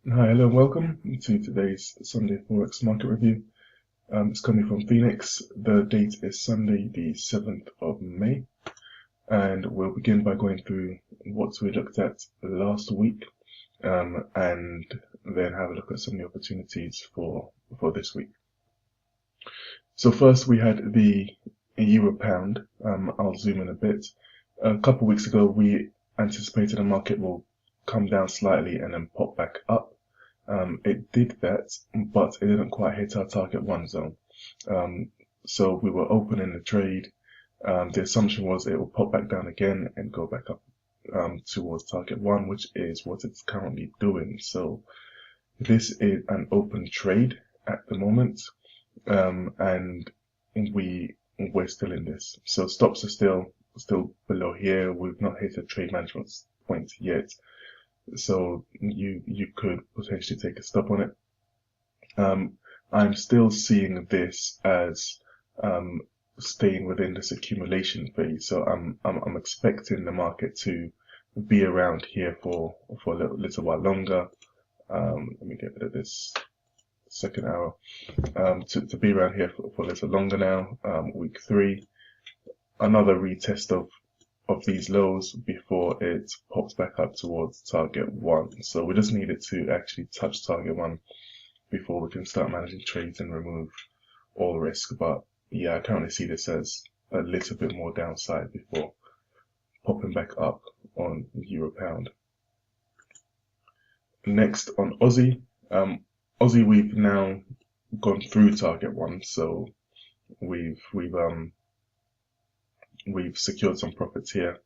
Hi, hello, and welcome to today's Sunday Forex market review. It's coming from Phoenix. The date is Sunday, the 7th of May, and we'll begin by going through what we looked at last week, and then have a look at some of the opportunities for this week. So first we had the Euro Pound. I'll zoom in a bit. A couple of weeks ago, we anticipated the market will come down slightly and then pop back up. It did that, but it didn't quite hit our target one zone. So we were opening the trade. The assumption was it will pop back down again and go back up towards target one, which is what it's currently doing. So this is an open trade at the moment, and we're still in this. So stops are still below here. We've not hit a trade management point yet. So you could potentially take a stop on it. I'm still seeing this as staying within this accumulation phase. So I'm expecting the market to be around here for a little while longer. Let me get rid of this second arrow. To be around here for a little longer now. Week 3, another retest of these lows before it pops back up towards target 1. So we just need it to actually touch target 1 before we can start managing trades and remove all risk. But yeah, I currently see this as a little bit more downside before popping back up on Euro Pound. Next on Aussie. Aussie, we've now gone through target 1, so we've secured some profits here,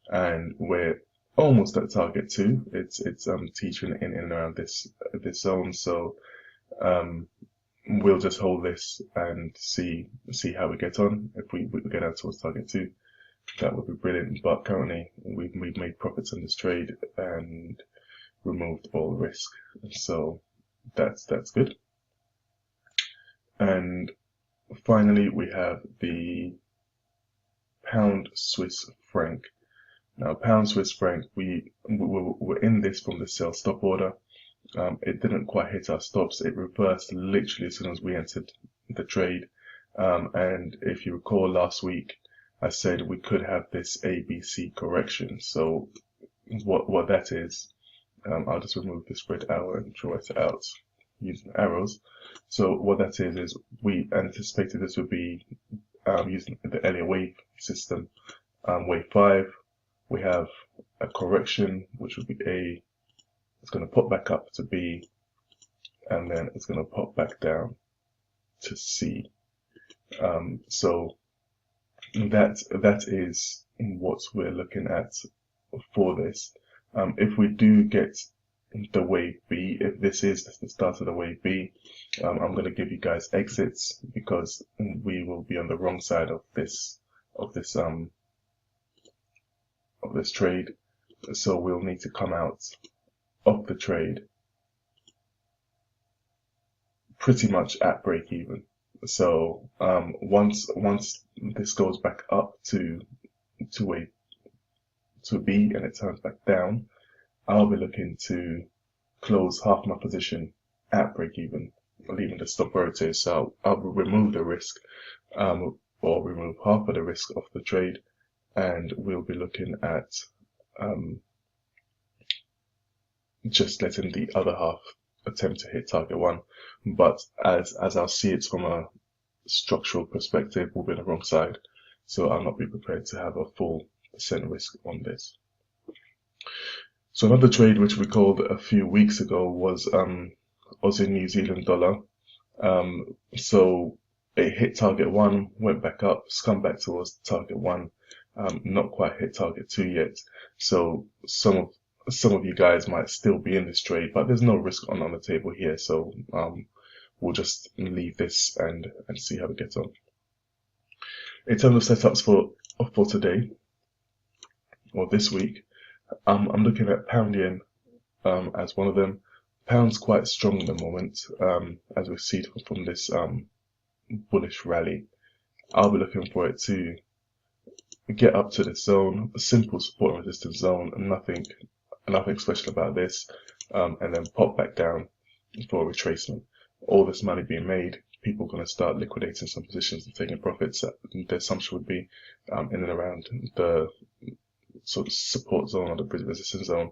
and we're almost at target 2. It's teetering in and around this zone. So we'll just hold this and see how we get on. If we get out towards target 2, that would be brilliant. But currently we've made profits on this trade and removed all risk, so that's good. And finally we have the pound Swiss franc. Now, pound Swiss franc, we're in this from the sell stop order. It didn't quite hit our stops. It reversed literally as soon as we entered the trade. And if you recall last week, I said we could have this ABC correction. So what that is, I'll just remove this red arrow and draw it out using arrows. So what that is we anticipated this would be using the Elliott wave system. Wave 5, we have a correction, which would be A. It's going to pop back up to B, and then it's going to pop back down to C. So that is what we're looking at for this. If we do get the wave B, if this is the start of the wave B, I'm going to give you guys exits because we will be on the wrong side of this trade. So we'll need to come out of the trade pretty much at break even. So once this goes back up to B and it turns back down, I'll be looking to close half my position at break even, leaving the stop where it is. So I'll remove the risk, or remove half of the risk of the trade, and we'll be looking at just letting the other half attempt to hit target 1. But as I'll see it from a structural perspective, we'll be on the wrong side. So I'll not be prepared to have a full % risk on this. So another trade which we called a few weeks ago was Aussie New Zealand dollar. So it hit target 1, went back up, it's come back towards target 1, not quite hit target 2 yet. So some of you guys might still be in this trade, but there's no risk on the table here. So we'll just leave this and see how it gets on. In terms of setups for today or this week, I'm looking at pound yen as one of them. Pound's quite strong at the moment, as we see from this bullish rally. I'll be looking for it to get up to this zone, a simple support and resistance zone, and nothing special about this. and then pop back down for a retracement. All this money being made, people are going to start liquidating some positions and taking profits. The assumption would be in and around the sort of support zone or the resistance zone.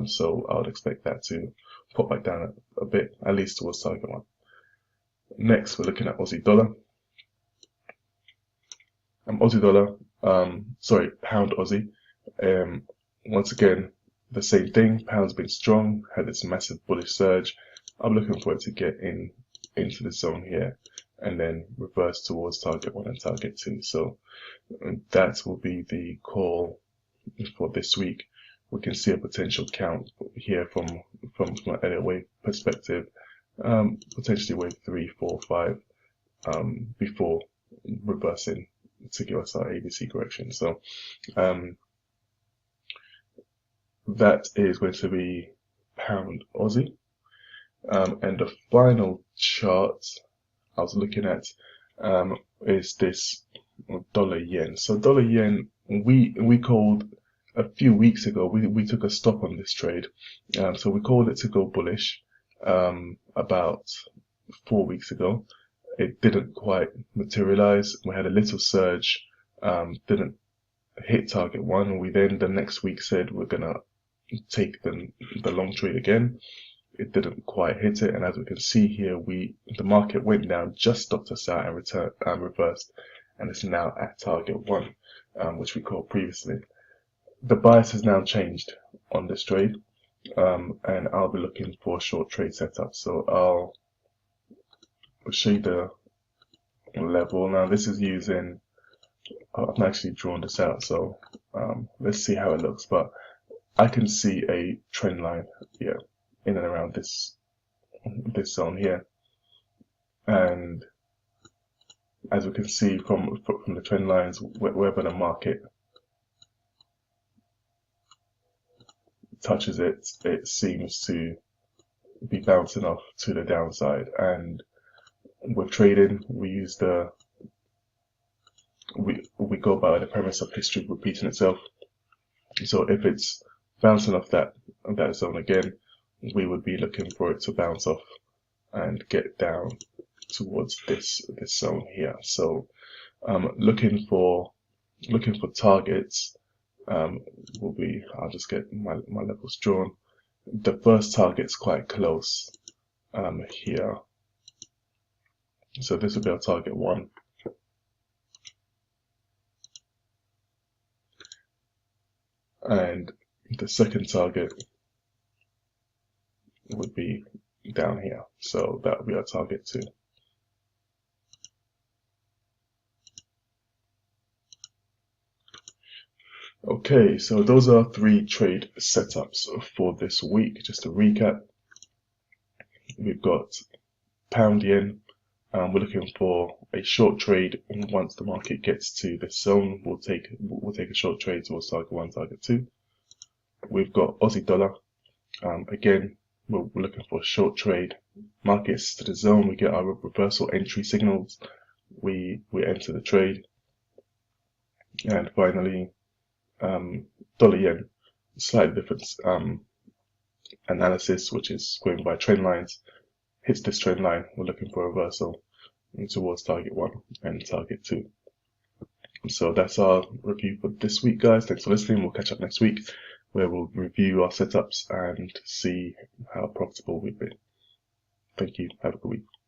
So I would expect that to pop back down a bit, at least towards target one. Next, we're looking at Aussie dollar. Pound Aussie. Once again, the same thing. Pound's been strong, had this massive bullish surge. I'm looking for it to get into the zone here and then reverse towards target one and target two. So that will be the call for this week. We can see a potential count here from an Elliott wave perspective, potentially wave 3, 4, 5, before reversing to give us our ABC correction. So that is going to be pound Aussie. And the final chart I was looking at is this dollar yen. So dollar yen, we called a few weeks ago, we took a stop on this trade. So we called it to go bullish about 4 weeks ago. It didn't quite materialize. We had a little surge, didn't hit target one. We then the next week said we're gonna take the long trade again. It didn't quite hit it, and as we can see here, the market went down, just stopped us out and reversed, and it's now at target one, which we called previously. The bias has now changed on this trade, and I'll be looking for a short trade setup. So I'll show you the level. Now this is using, I've actually drawn this out, so let's see how it looks. But I can see a trend line here in and around this zone here, and as we can see from the trend lines, wherever the market touches it, it seems to be bouncing off to the downside. And with trading, we use we go by the premise of history repeating itself. So if it's bouncing off that zone again, we would be looking for it to bounce off and get down towards this zone here. So looking for targets will be, I'll just get my levels drawn. The first target's quite close here, so this will be our target one. And the second target would be down here, so that would be our target two. Okay, so those are 3 trade setups for this week. Just to recap, we've got pound yen. We're looking for a short trade. Once the market gets to this zone, we'll take a short trade towards target 1, target 2. We've got Aussie dollar. Again, we're looking for a short trade. Markets to the zone, we get our reversal entry signals. We enter the trade. And finally, dollar yen, slightly different analysis, which is going by trend lines. Hits this trend line, we're looking for a reversal towards target 1 and target 2. So that's our review for this week, guys. Thanks for listening. We'll catch up next week, where we'll review our setups and see how profitable we've been. Thank you. Have a good week.